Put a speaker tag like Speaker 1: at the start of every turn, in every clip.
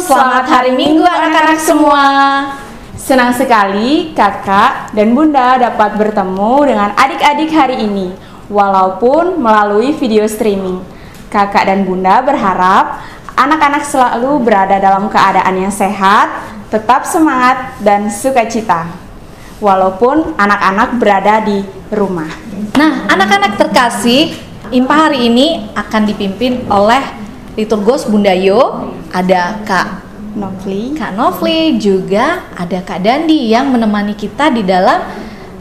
Speaker 1: Selamat hari Minggu anak-anak semua. Senang sekali kakak dan bunda dapat bertemu dengan adik-adik hari ini, walaupun melalui video streaming. Kakak dan bunda berharap anak-anak selalu berada dalam keadaan yang sehat, tetap semangat dan sukacita, walaupun anak-anak berada di rumah.
Speaker 2: Nah, anak-anak terkasih, IMPA hari ini akan dipimpin oleh Liturgos Bunda Yo, ada Kak Novli, juga ada Kak Dandi yang menemani kita di dalam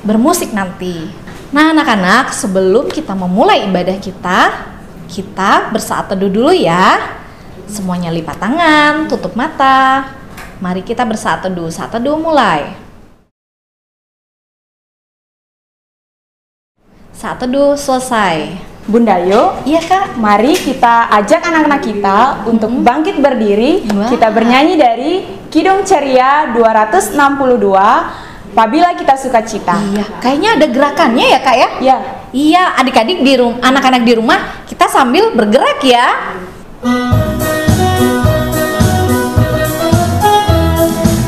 Speaker 2: bermusik nanti. Nah, anak-anak, sebelum kita memulai ibadah kita bersaat teduh dulu ya. Semuanya lipat tangan, tutup mata. Mari kita bersaat teduh. Saat teduh mulai. Saat teduh selesai.
Speaker 1: Bunda Yo,
Speaker 2: Iya Kak.
Speaker 1: mari kita ajak anak-anak kita untuk bangkit berdiri.
Speaker 2: Wah.
Speaker 1: Kita bernyanyi dari Kidung Ceria 262, Apabila Kita Sukacita.
Speaker 2: Iya, kayaknya ada gerakannya ya Kak ya?
Speaker 1: Ya,
Speaker 2: Iya, adik-adik di rumah, anak-anak di rumah, kita sambil bergerak ya.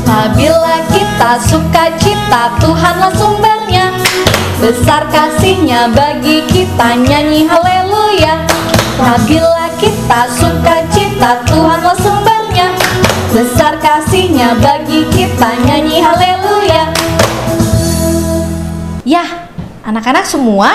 Speaker 2: Apabila kita sukacita, Tuhanlah sumbernya. Besar kasih-Nya bagi kita, nyanyi haleluya. Apabila kita sukacita, Tuhanlah sumbernya. Besar kasih-Nya bagi kita, nyanyi haleluya. Ya, anak-anak semua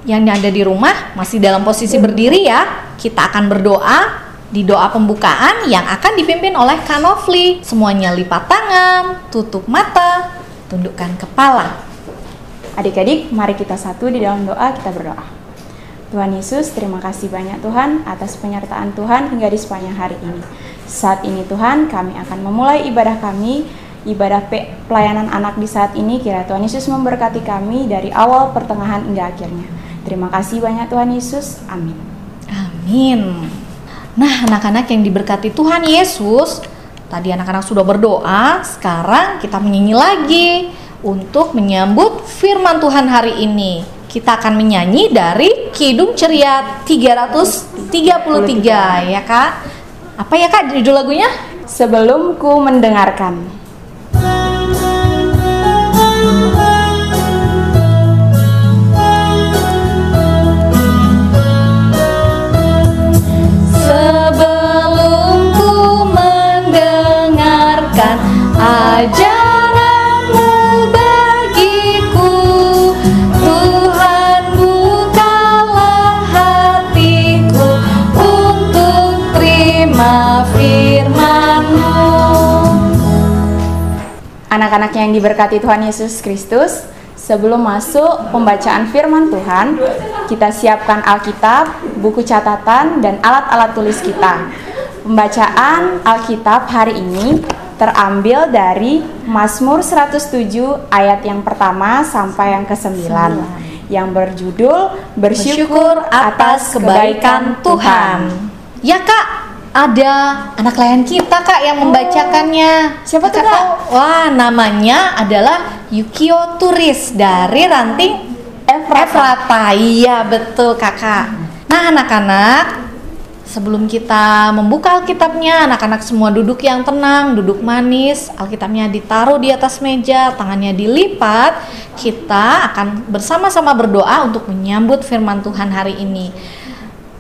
Speaker 2: yang ada di rumah masih dalam posisi berdiri ya. Kita akan berdoa di doa pembukaan yang akan dipimpin oleh Kak Novli. Semuanya lipat tangan, tutup mata, tundukkan kepala.
Speaker 1: adik-adik, mari kita satu di dalam doa, kita berdoa. Tuhan Yesus, terima kasih banyak Tuhan atas penyertaan Tuhan hingga di sepanjang hari ini. Saat ini Tuhan, kami akan memulai ibadah kami, ibadah pelayanan anak di saat ini. Kiranya Tuhan Yesus memberkati kami dari awal, pertengahan, hingga akhirnya. Terima kasih banyak Tuhan Yesus. Amin.
Speaker 2: Amin. Nah, anak-anak yang diberkati Tuhan Yesus, tadi anak-anak sudah berdoa, sekarang kita menyanyi lagi untuk menyambut firman Tuhan hari ini. Kita akan menyanyi dari Kidung Ceria 333 ya Kak. Apa ya Kak judul lagunya?
Speaker 1: Sebelum ku mendengarkan.
Speaker 2: Sebelum ku mendengarkan ajaran-Mu bagiku, Tuhan bukalah hatiku untuk terima firman-Mu.
Speaker 1: Anak-anak yang diberkati Tuhan Yesus Kristus, sebelum masuk pembacaan firman Tuhan, kita siapkan Alkitab, buku catatan, dan alat-alat tulis kita. Pembacaan Alkitab hari ini terambil dari Mazmur 107 ayat yang pertama sampai yang ke-9 yang berjudul Bersyukur atas kebaikan Tuhan.
Speaker 2: Ya Kak, ada anak layan kita Kak yang membacakannya.
Speaker 1: Siapa tuh,
Speaker 2: Kakak
Speaker 1: Kak?
Speaker 2: tahu? Wah, namanya adalah Yukio Turis dari ranting Efrata. Iya betul Kakak. Nah anak-anak, sebelum kita membuka Alkitabnya, anak-anak semua duduk yang tenang, duduk manis. Alkitabnya ditaruh di atas meja, tangannya dilipat. Kita akan bersama-sama berdoa untuk menyambut firman Tuhan hari ini.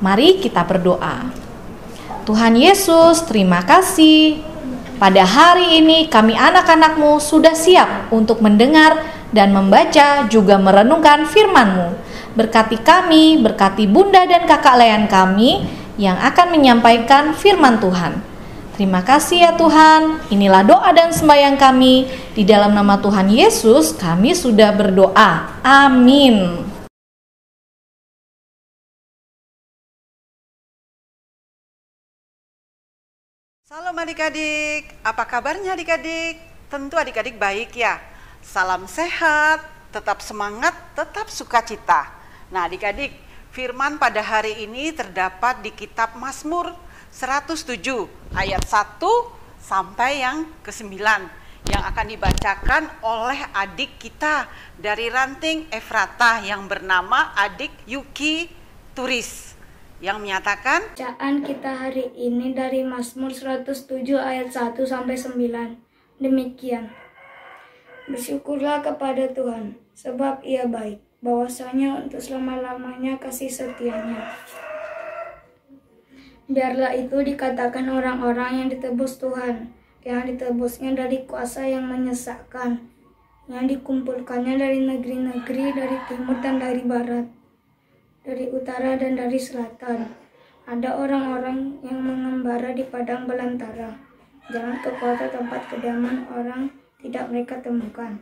Speaker 2: Mari kita berdoa. Tuhan Yesus, terima kasih. Pada hari ini kami anak-anak-Mu sudah siap untuk mendengar dan membaca juga merenungkan firman-Mu. Berkati kami, berkati bunda dan kakak layan kami yang akan menyampaikan firman Tuhan. Terima kasih ya Tuhan. Inilah doa dan sembahyang kami. Di dalam nama Tuhan Yesus kami sudah berdoa. Amin.
Speaker 3: Salam adik-adik, apa kabarnya adik-adik? Tentu adik-adik baik ya. Salam sehat, tetap semangat, tetap sukacita. Nah adik-adik, firman pada hari ini terdapat di kitab Mazmur 107 ayat 1 sampai yang ke-9 yang akan dibacakan oleh adik kita dari ranting Efrata yang bernama adik Yuki Turis. yang menyatakan
Speaker 4: Bacaan kita hari ini dari Mazmur 107 ayat 1 sampai 9. Demikian. Bersyukurlah kepada Tuhan, sebab Ia baik, bahwasanya untuk selama-lamanya kasih setianya. Biarlah itu dikatakan orang-orang yang ditebus Tuhan, yang ditebusnya dari kuasa yang menyesakkan, yang dikumpulkannya dari negeri-negeri, dari timur dan dari barat, dari utara dan dari selatan. Ada orang-orang yang mengembara di padang belantara. Jalan ke kota tempat kediaman orang tidak mereka temukan.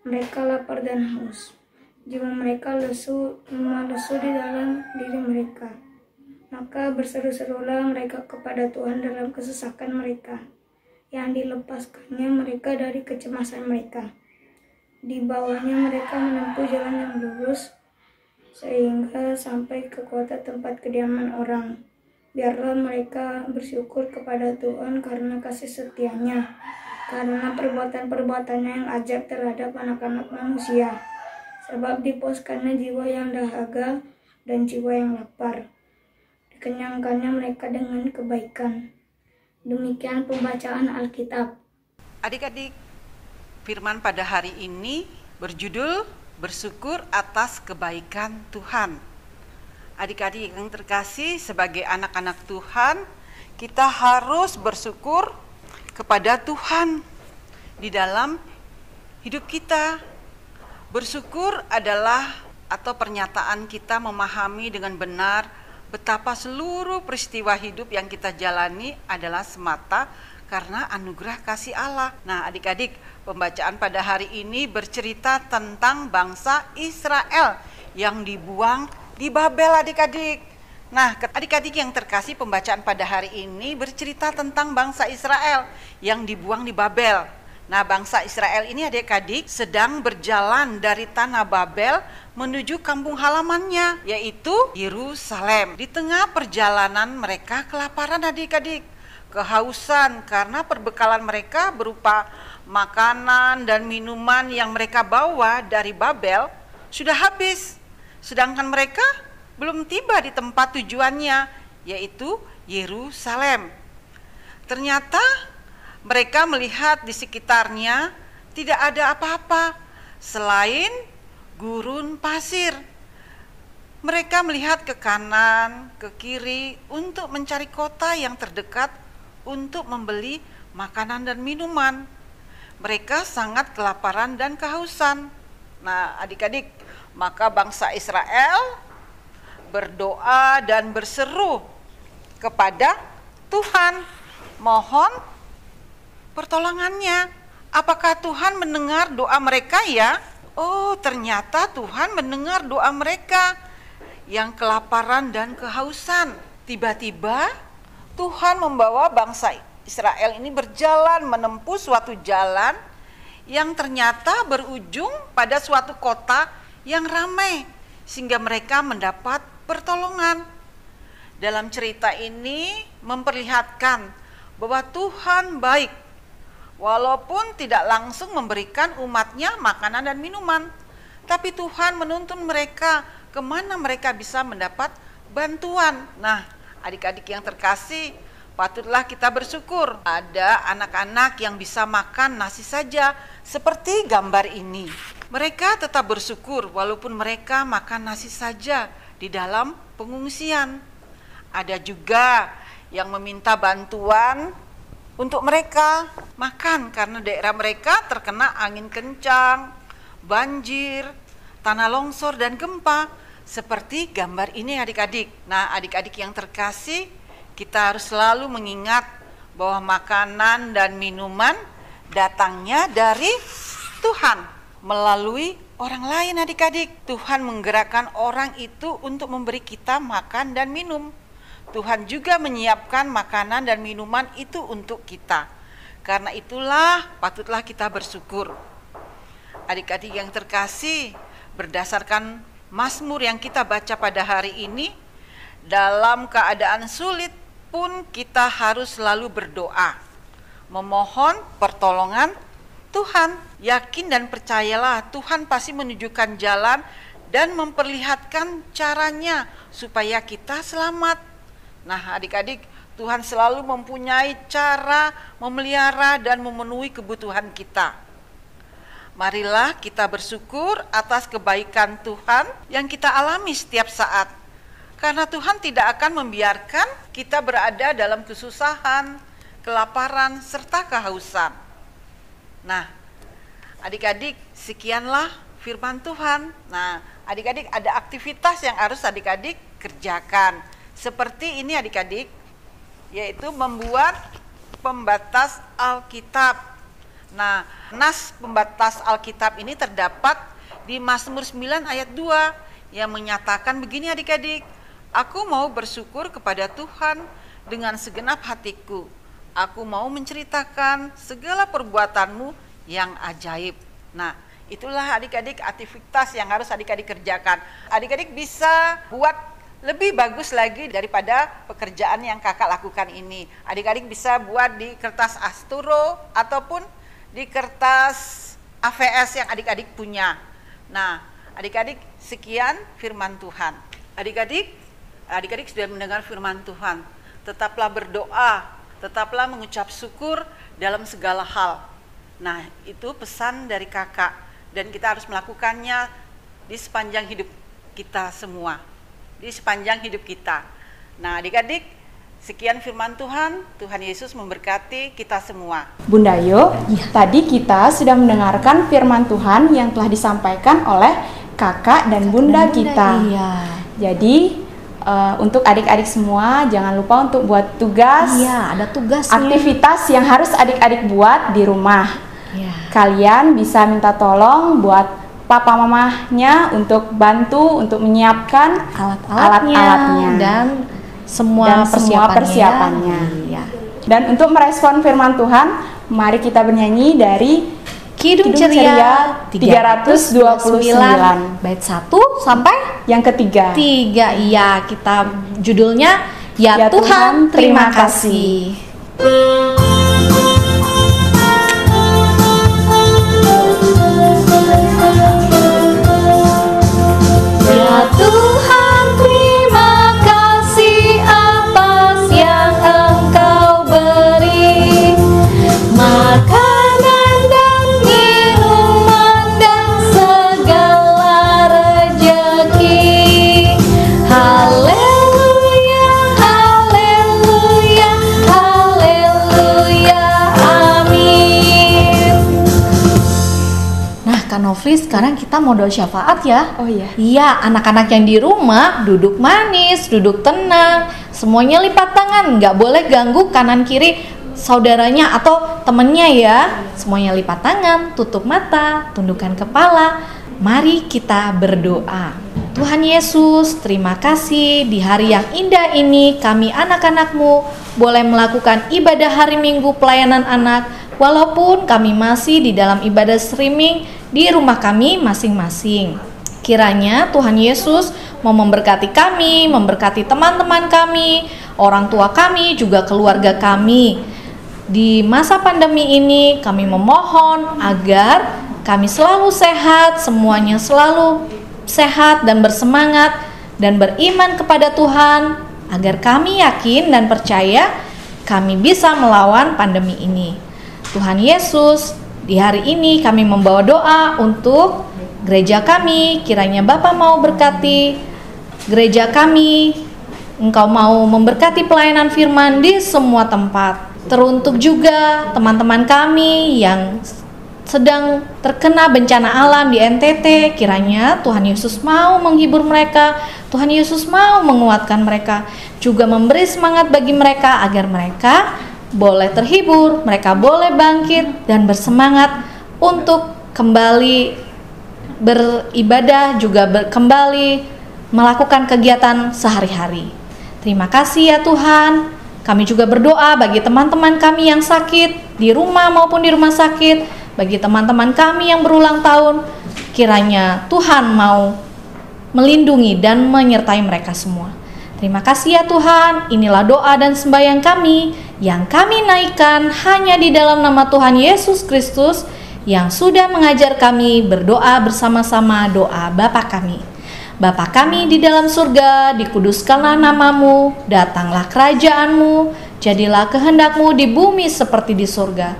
Speaker 4: Mereka lapar dan haus. Jiwa mereka lesu di dalam diri mereka. Maka berseru-serulah mereka kepada Tuhan dalam kesesakan mereka, yang dilepaskannya mereka dari kecemasan mereka. Di bawahnya mereka menempuh jalan yang lurus, sehingga sampai ke kota tempat kediaman orang. Biarlah mereka bersyukur kepada Tuhan karena kasih setianya, karena perbuatan-perbuatannya yang ajaib terhadap anak-anak manusia. Sebab dipuaskannya jiwa yang dahaga dan jiwa yang lapar. Dikenyangkannya mereka dengan kebaikan. Demikian pembacaan Alkitab.
Speaker 3: adik-adik, firman pada hari ini berjudul bersyukur atas kebaikan Tuhan. Adik-adik yang terkasih, sebagai anak-anak Tuhan, kita harus bersyukur kepada Tuhan di dalam hidup kita. Bersyukur adalah atau pernyataan kita memahami dengan benar betapa seluruh peristiwa hidup yang kita jalani adalah semata karena anugerah kasih Allah. Nah, adik-adik, pembacaan pada hari ini bercerita tentang bangsa Israel yang dibuang di Babel, adik-adik. Nah, adik-adik yang terkasih, pembacaan pada hari ini bercerita tentang bangsa Israel yang dibuang di Babel. Nah, bangsa Israel ini, adik-adik, sedang berjalan dari tanah Babel menuju kampung halamannya, yaitu Yerusalem. Di tengah perjalanan mereka kelaparan, adik-adik, kehausan karena perbekalan mereka berupa makanan dan minuman yang mereka bawa dari Babel sudah habis. Sedangkan mereka belum tiba di tempat tujuannya, yaitu Yerusalem. Ternyata mereka melihat di sekitarnya tidak ada apa-apa selain gurun pasir. Mereka melihat ke kanan, ke kiri untuk mencari kota yang terdekat untuk membeli makanan dan minuman. Mereka sangat kelaparan dan kehausan. Nah, adik-adik, maka bangsa Israel berdoa dan berseru kepada Tuhan, mohon pertolongannya. Apakah Tuhan mendengar doa mereka ya? Oh, ternyata Tuhan mendengar doa mereka yang kelaparan dan kehausan. Tiba-tiba Tuhan membawa bangsa Israel ini berjalan menempuh suatu jalan yang ternyata berujung pada suatu kota yang ramai, sehingga mereka mendapat pertolongan. Dalam cerita ini memperlihatkan bahwa Tuhan baik, walaupun tidak langsung memberikan umatnya makanan dan minuman, tapi Tuhan menuntun mereka kemana mereka bisa mendapat bantuan. Nah, adik-adik yang terkasih, patutlah kita bersyukur ada anak-anak yang bisa makan nasi saja seperti gambar ini. Mereka tetap bersyukur walaupun mereka makan nasi saja di dalam pengungsian. Ada juga yang meminta bantuan untuk mereka makan karena daerah mereka terkena angin kencang, banjir, tanah longsor dan gempa seperti gambar ini, adik-adik. Nah, adik-adik yang terkasih, kita harus selalu mengingat bahwa makanan dan minuman datangnya dari Tuhan melalui orang lain, adik-adik. Tuhan menggerakkan orang itu untuk memberi kita makan dan minum. Tuhan juga menyiapkan makanan dan minuman itu untuk kita. Karena itulah patutlah kita bersyukur. Adik-adik yang terkasih, berdasarkan Mazmur yang kita baca pada hari ini, dalam keadaan sulit pun kita harus selalu berdoa, memohon pertolongan Tuhan. Yakin dan percayalah Tuhan pasti menunjukkan jalan dan memperlihatkan caranya supaya kita selamat. Nah, adik-adik, Tuhan selalu mempunyai cara memelihara dan memenuhi kebutuhan kita. Marilah kita bersyukur atas kebaikan Tuhan yang kita alami setiap saat. Karena Tuhan tidak akan membiarkan kita berada dalam kesusahan, kelaparan, serta kehausan. Nah, adik-adik, sekianlah firman Tuhan. Nah, adik-adik, ada aktivitas yang harus adik-adik kerjakan. Seperti ini adik-adik, yaitu membuat pembatas Alkitab. Nah, nas pembatas Alkitab ini terdapat di Mazmur 9 ayat 2 yang menyatakan begini adik-adik, aku mau bersyukur kepada Tuhan dengan segenap hatiku. Aku mau menceritakan segala perbuatanmu yang ajaib. Nah, itulah adik-adik aktivitas yang harus adik-adik kerjakan. Adik-adik bisa buat lebih bagus lagi daripada pekerjaan yang kakak lakukan ini. Adik-adik bisa buat di kertas asturo ataupun di kertas AVS yang adik-adik punya. Nah, adik-adik, sekian firman Tuhan. Adik-adik sudah mendengar firman Tuhan. Tetaplah berdoa, tetaplah mengucap syukur dalam segala hal. Nah, itu pesan dari kakak. Dan kita harus melakukannya di sepanjang hidup kita semua. Di sepanjang hidup kita. Nah, adik-adik, sekian firman Tuhan. Tuhan Yesus memberkati kita semua.
Speaker 1: Bunda Ayu, tadi kita sudah mendengarkan firman Tuhan yang telah disampaikan oleh kakak dan bunda kita.
Speaker 2: Iya.
Speaker 1: Jadi untuk adik-adik semua jangan lupa untuk buat tugas.
Speaker 2: Iya, ada tugasnya.
Speaker 1: Aktivitas yang harus adik-adik buat di rumah.
Speaker 2: Iya.
Speaker 1: Kalian bisa minta tolong buat papa mamahnya untuk bantu untuk menyiapkan alat-alatnya
Speaker 2: dan semua
Speaker 1: persiapannya.
Speaker 2: Iya.
Speaker 1: Dan untuk merespon firman Tuhan, mari kita bernyanyi dari
Speaker 2: Kidung Ceria
Speaker 1: 329
Speaker 2: bait 1 sampai
Speaker 1: yang ketiga.
Speaker 2: 3. Iya, kita judulnya
Speaker 1: Ya
Speaker 2: Ya,
Speaker 1: Tuhan,
Speaker 2: Tuhan terima
Speaker 1: terima
Speaker 2: kasih. Ya Tuhan, terima kasih atas yang Engkau beri, makanan dan minuman dan segala rejeki. Haleluya, haleluya, haleluya, amin. Nah, Kak Nofri, sekarang kita mau doa syafaat ya.
Speaker 1: Oh iya.
Speaker 2: Iya, anak-anak yang di rumah duduk manis, duduk tenang, semuanya lipat tangan, nggak boleh ganggu kanan kiri saudaranya atau temennya ya. Semuanya lipat tangan, tutup mata, tundukkan kepala. Mari kita berdoa. Tuhan Yesus, terima kasih di hari yang indah ini kami anak-anak-Mu boleh melakukan ibadah hari Minggu pelayanan anak, walaupun kami masih di dalam ibadah streaming di rumah kami masing-masing. Kiranya Tuhan Yesus mau memberkati kami, memberkati teman-teman kami, orang tua kami, juga keluarga kami. Di masa pandemi ini kami memohon agar kami selalu sehat, semuanya selalu sehat dan bersemangat dan beriman kepada Tuhan, agar kami yakin dan percaya kami bisa melawan pandemi ini. Tuhan Yesus, di hari ini kami membawa doa untuk gereja kami. Kiranya Bapa mau berkati gereja kami, Engkau mau memberkati pelayanan firman di semua tempat. Teruntuk juga teman-teman kami yang sedang terkena bencana alam di NTT, kiranya Tuhan Yesus mau menghibur mereka, Tuhan Yesus mau menguatkan mereka, juga memberi semangat bagi mereka agar mereka boleh terhibur, mereka boleh bangkit dan bersemangat untuk kembali beribadah, juga kembali melakukan kegiatan sehari-hari. Terima kasih ya Tuhan. Kami juga berdoa bagi teman-teman kami yang sakit di rumah maupun di rumah sakit, bagi teman-teman kami yang berulang tahun, kiranya Tuhan mau melindungi dan menyertai mereka semua. Terima kasih ya Tuhan. Inilah doa dan sembahyang kami yang kami naikkan hanya di dalam nama Tuhan Yesus Kristus yang sudah mengajar kami berdoa bersama-sama doa Bapa kami. Bapa kami di dalam surga, dikuduskanlah namamu, datanglah kerajaanmu, jadilah kehendakmu di bumi seperti di surga.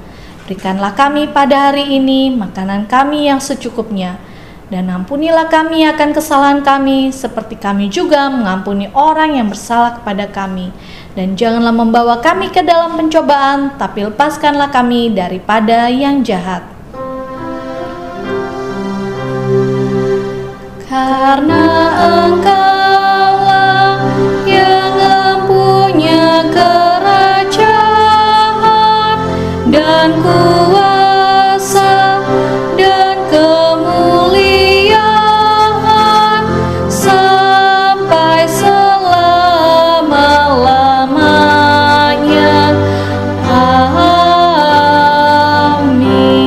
Speaker 2: Berikanlah kami pada hari ini makanan kami yang secukupnya, dan ampunilah kami akan kesalahan kami, seperti kami juga mengampuni orang yang bersalah kepada kami. Dan janganlah membawa kami ke dalam pencobaan, tapi lepaskanlah kami daripada yang jahat. Karena Engkaulah yang mempunyai kerajaan dan kuasa dan kemuliaan sampai selama-lamanya. Amin.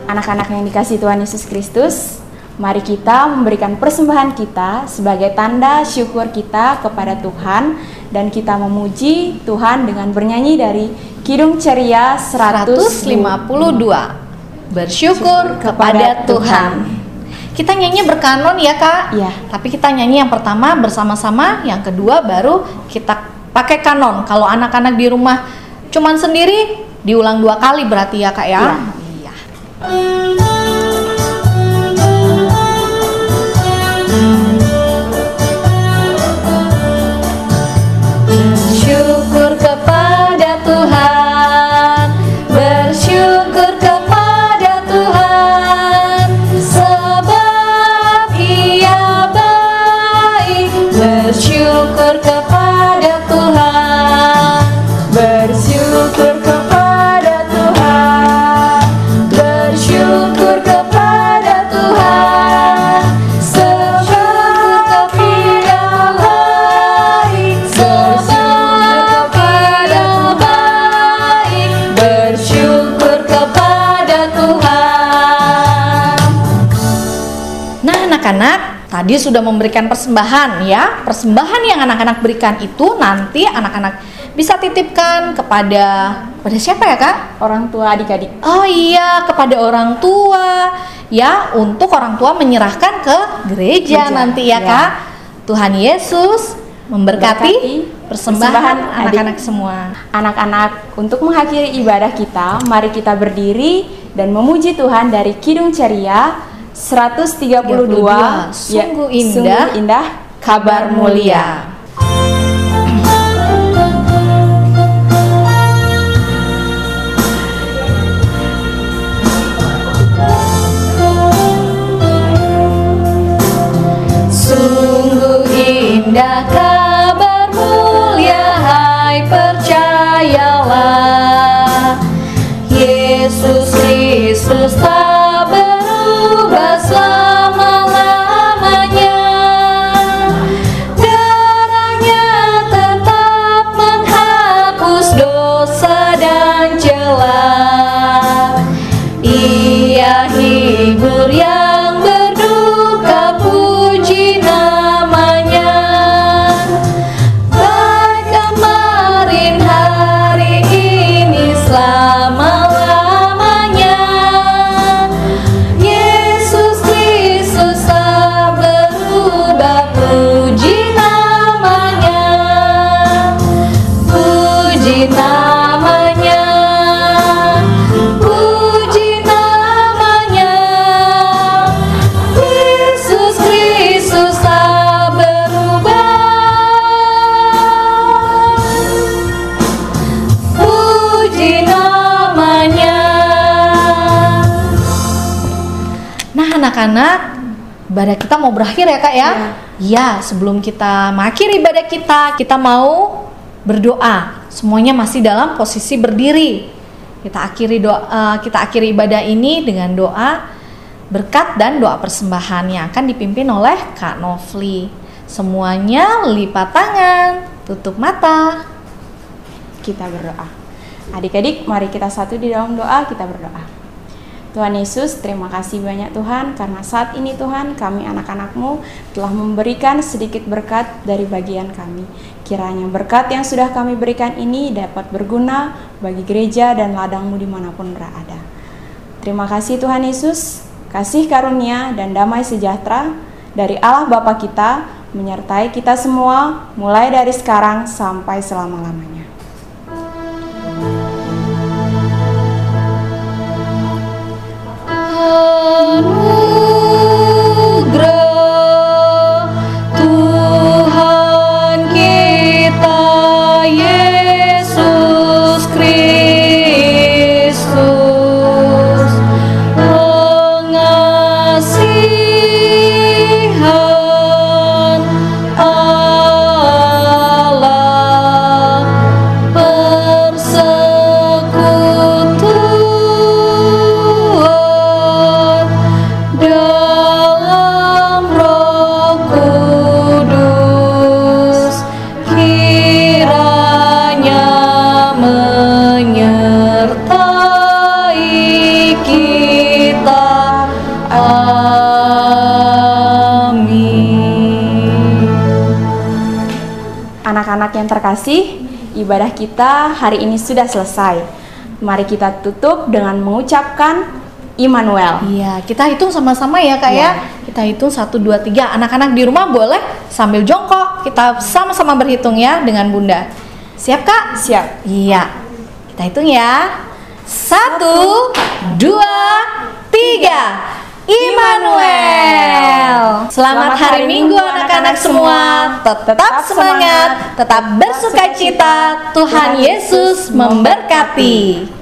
Speaker 1: Anak-anak yang dikasihi Tuhan Yesus Kristus, mari kita memberikan persembahan kita sebagai tanda syukur kita kepada Tuhan, dan kita memuji Tuhan dengan bernyanyi dari Kidung Ceria
Speaker 2: 152. Bersyukur kepada Tuhan. Kita nyanyi berkanon ya Kak?
Speaker 1: Iya.
Speaker 2: Tapi kita nyanyi yang pertama bersama-sama, yang kedua baru kita pakai kanon. Kalau anak-anak di rumah cuman sendiri, diulang 2 kali berarti ya Kak ya?
Speaker 1: Iya.
Speaker 2: Bersyukur kepada Tuhan, bersyukur kepada Tuhan, sebab Ia baik. Bersyukur kepada Tuhan, bersyukur kepada Tuhan, bersyukur kepada Tuhan, sebab Ia baik, sebab Ia baik. Bersyukur kepada Tuhan. Nah anak-anak, tadi sudah memberikan persembahan ya. Persembahan yang anak-anak berikan itu nanti anak-anak bisa titipkan kepada siapa ya Kak?
Speaker 1: Orang tua adik-adik.
Speaker 2: Oh iya, kepada orang tua ya, untuk orang tua menyerahkan ke gereja nanti ya
Speaker 1: ya.
Speaker 2: Kak. Tuhan Yesus memberkati persembahan
Speaker 1: adik.
Speaker 2: anak-anak semua.
Speaker 1: Anak-anak, untuk mengakhiri ibadah kita, mari kita berdiri dan memuji Tuhan dari Kidung Ceria 132.
Speaker 2: Sungguh
Speaker 1: Sungguh indah, kabar mulia.
Speaker 2: Sungguh indah kabar mulia, hai percayalah, Yesus Kristus tak berubah selama-lamanya. Darahnya tetap menghapus dosa dan celah. Ia hibur yang berduka, puji namanya. Baik kemarin, hari ini, selama-lamanya. Yesus Kristus tak berubah, puji namanya. Puji namanya. Puji namanya. Yesus Kristus tak berubah. Puji namanya. Nah anak-anak, ibadah kita mau berakhir ya Kak ya? Iya, sebelum kita mengakhiri ibadah kita mau berdoa. Semuanya masih dalam posisi berdiri. Kita akhiri ibadah ini dengan doa berkat dan doa persembahan yang akan dipimpin oleh Kak Novli. Semuanya lipat tangan, tutup mata.
Speaker 1: Kita berdoa. Adik-adik, mari kita satu di dalam doa, kita berdoa. Tuhan Yesus, terima kasih banyak Tuhan, karena saat ini Tuhan, kami anak-anak-Mu telah memberikan sedikit berkat dari bagian kami. Kiranya berkat yang sudah kami berikan ini dapat berguna bagi gereja dan ladang-Mu dimanapun berada. Terima kasih Tuhan Yesus, kasih karunia dan damai sejahtera dari Allah Bapa kita menyertai kita semua mulai dari sekarang sampai selama-lamanya.
Speaker 2: Anugerah Tuhan kita Yesus Kristus, pengasihan Allah, persekutuan dalam Roh Kudus, kiranya menyertai kita. Amin.
Speaker 1: Anak-anak yang terkasih, ibadah kita hari ini sudah selesai. Mari kita tutup dengan mengucapkan Immanuel.
Speaker 2: Iya, kita hitung sama-sama ya Kak ya. Kita hitung 1, 2, 3. Anak-anak di rumah boleh sambil jongkok. Kita sama-sama berhitung ya dengan Bunda. Siap Kak?
Speaker 1: Siap.
Speaker 2: Iya. Kita hitung ya. 1, 2, 3. Immanuel. Selamat hari Minggu anak-anak semua. Tetap semangat, tetap bersukacita. Tuhan Yesus memberkati.